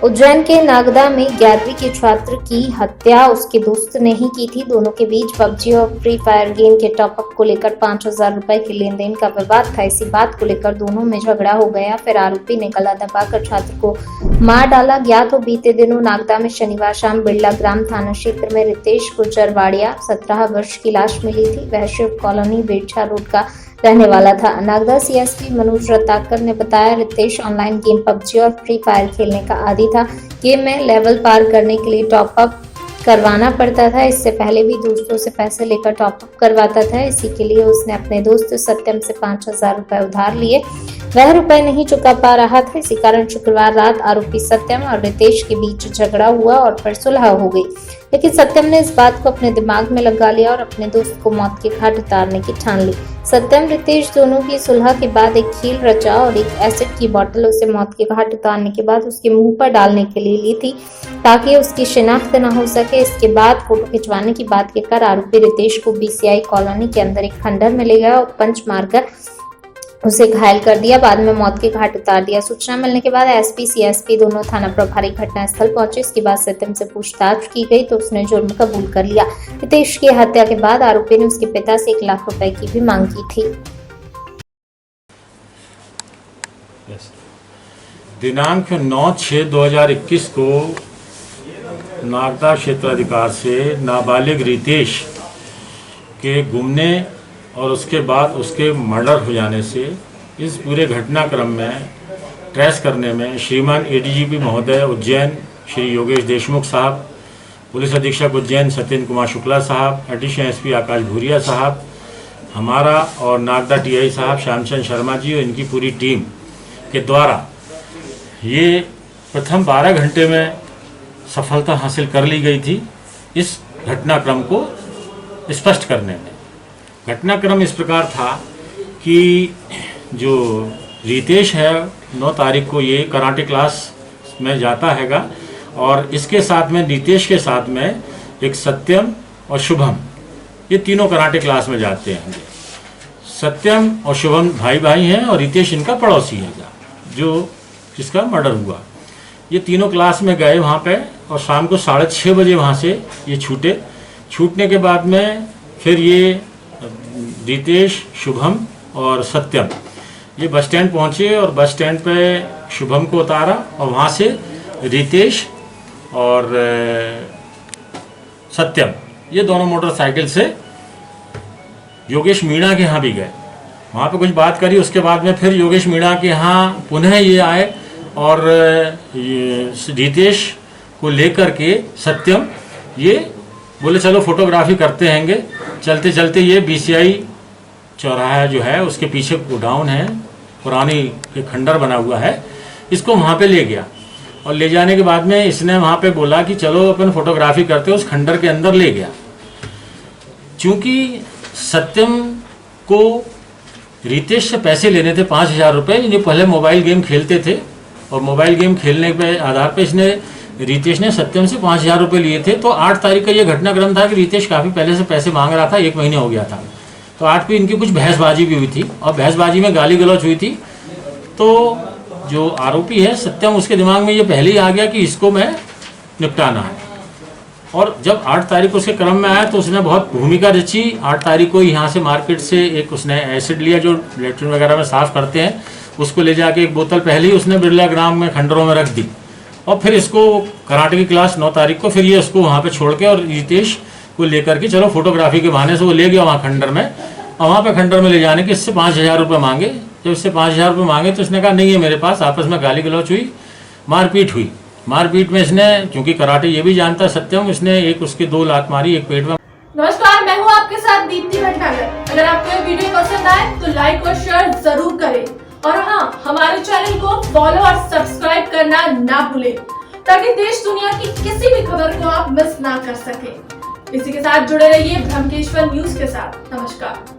उज्जैन के नागदा में 11वीं के छात्र की हत्या उसके दोस्त ने ही की थी। दोनों के बीच पबजी और फ्री फायर गेम के टॉपअप को लेकर 5,000 रुपए के लेन देन का विवाद था। इसी बात को लेकर दोनों में झगड़ा हो गया। फिर आरोपी ने गला दबाकर छात्र को मार डाला। ज्ञात हो बीते दिनों नागदा में शनिवार शाम बिरला ग्राम थाना क्षेत्र में रितेश गुजरवाड़िया 17 वर्ष की लाश मिली थी। वह शिव कॉलोनी बेड़छा रोड का रहने वाला था। नागदा सीएसपी मनोज रत्नाकर ने बताया, रितेश ऑनलाइन गेम पबजी और फ्री फायर खेलने का आदी था। गेम में लेवल पार करने के लिए टॉप अप करवाना पड़ता था। इससे पहले भी दोस्तों से पैसे लेकर टॉप अप करवाता था। इसी के लिए उसने अपने दोस्त सत्यम से 5,000 रुपए उधार लिए। वह रुपए नहीं चुका पा रहा था। इसी कारण शुक्रवार रात आरोपी सत्यम और रितेश के बीच झगड़ा हुआ और फिर सुलह हो गई। लेकिन सत्यम ने इस बात को अपने दिमाग में लगा लिया और अपने दोस्त को मौत के घाट उतारने की ठान ली। सत्यम रितेश दोनों की सुलह के बाद एक खेल रचा और एक एसिड की बोतल उसे मौत के घाट उतारने के बाद उसके मुंह पर डालने के लिए ली थी ताकि उसकी शिनाख्त न हो सके। इसके बाद फोटो खिंचवाने की बात कहकर आरोपी रितेश को बीसीआई कॉलोनी के अंदर एक खंडर में ले गया और पंच मारकर उसे घायल कर दिया। बाद में मौत के घाट उतार दिया। सूचना मिलने के बाद एसपी सीएसपी दोनों थाना प्रभारी घटनास्थल पहुंचे। इसके बाद सत्यम से पूछताछ की गई तो उसने जुर्म कबूल कर लिया। रितेश की हत्या के बाद आरोपी ने उसके पिता से 1 लाख रुपए की भी मांग की थी। दिनांक 9/6/2021 को नागदा क्षेत्राधिकार से नाबालिग रितेश के गुमने और उसके बाद उसके मर्डर हो जाने से इस पूरे घटनाक्रम में ट्रेस करने में श्रीमान एडीजीपी महोदय उज्जैन श्री योगेश देशमुख साहब, पुलिस अधीक्षक उज्जैन सत्येंद्र कुमार शुक्ला साहब, एडिशनल एसपी आकाश भूरिया साहब, हमारा और नागदा टीआई साहब श्यामचंद शर्मा जी और इनकी पूरी टीम के द्वारा ये प्रथम 12 घंटे में सफलता हासिल कर ली गई थी इस घटनाक्रम को स्पष्ट करने में। घटनाक्रम इस प्रकार था कि जो रितेश है 9 तारीख को ये कराटे क्लास में जाता हैगा और इसके साथ में रितेश के साथ में एक सत्यम और शुभम, ये तीनों कराटे क्लास में जाते हैं। सत्यम और शुभम भाई भाई हैं और रितेश इनका पड़ोसी है जो जिसका मर्डर हुआ। ये तीनों क्लास में गए वहाँ पे और शाम को 6:30 बजे वहाँ से ये छूटे। छूटने के बाद में फिर ये रितेश, शुभम और सत्यम ये बस स्टैंड पहुँचे और बस स्टैंड पे शुभम को उतारा और वहाँ से रितेश और सत्यम ये दोनों मोटरसाइकिल से योगेश मीणा के यहाँ भी गए। वहाँ पे कुछ बात करी। उसके बाद में फिर योगेश मीणा के यहाँ पुनः ये आए और रितेश को लेकर के सत्यम ये बोले चलो फोटोग्राफी करते हैंगे। चलते चलते ये बीसीआई चौराहा जो है उसके पीछे गोडाउन है, पुरानी खंडर बना हुआ है, इसको वहाँ पे ले गया और ले जाने के बाद में इसने वहाँ पे बोला कि चलो अपन फोटोग्राफी करते, उस खंडर के अंदर ले गया। चूँकि सत्यम को रितेश से पैसे लेने थे 5,000 रुपये, जो पहले मोबाइल गेम खेलते थे और मोबाइल गेम खेलने के आधार पर इसने रितेश ने सत्यम से 5,000 रुपये लिए थे। तो 8 तारीख का ये घटनाक्रम था कि रितेश काफ़ी पहले से पैसे मांग रहा था, 1 महीने हो गया था। तो 8 को इनकी कुछ बहसबाजी भी हुई थी और बहसबाजी में गाली गलौच हुई थी। तो जो आरोपी है सत्यम, उसके दिमाग में ये पहले ही आ गया कि इसको मैं निपटाना है। और जब 8 तारीख को उसके क्रम में आया तो उसने बहुत भूमिका रची। 8 तारीख को यहाँ से मार्केट से एक उसने एसिड लिया जो लेटरिन वगैरह में साफ़ करते हैं, उसको ले जाके एक बोतल पहले ही उसने बिरला ग्राम में खंडरों में रख दी और फिर इसको कराटे की क्लास 9 तारीख को फिर ये उसको वहाँ पे छोड़ के और रितेश को लेकर के चलो फोटोग्राफी के बहाने से वो ले गया वहाँ खंडर में। और वहाँ पे खंडर में ले जाने के इससे 5,000 रुपये मांगे। जब इससे 5,000 रुपये मांगे तो इसने कहा नहीं है मेरे पास। आपस में गाली गलौच हुई, मारपीट हुई। मारपीट में इसने, क्योंकि कराटे ये भी जानता है सत्यम, इसने एक उसके 2 लात मारी, एक पेट में। नमस्कार, मैं हूँ आपके साथ दीप्ति भटनागर। अगर आपको ये वीडियो पसंद आए तो लाइक और शेयर जरूर करें और हाँ, हमारे चैनल को फॉलो और सब्सक्राइब करना ना भूलें ताकि देश दुनिया की किसी भी खबर को आप मिस ना कर सके। इसी के साथ जुड़े रहिए ब्रह्मकेश्वर न्यूज के साथ। नमस्कार।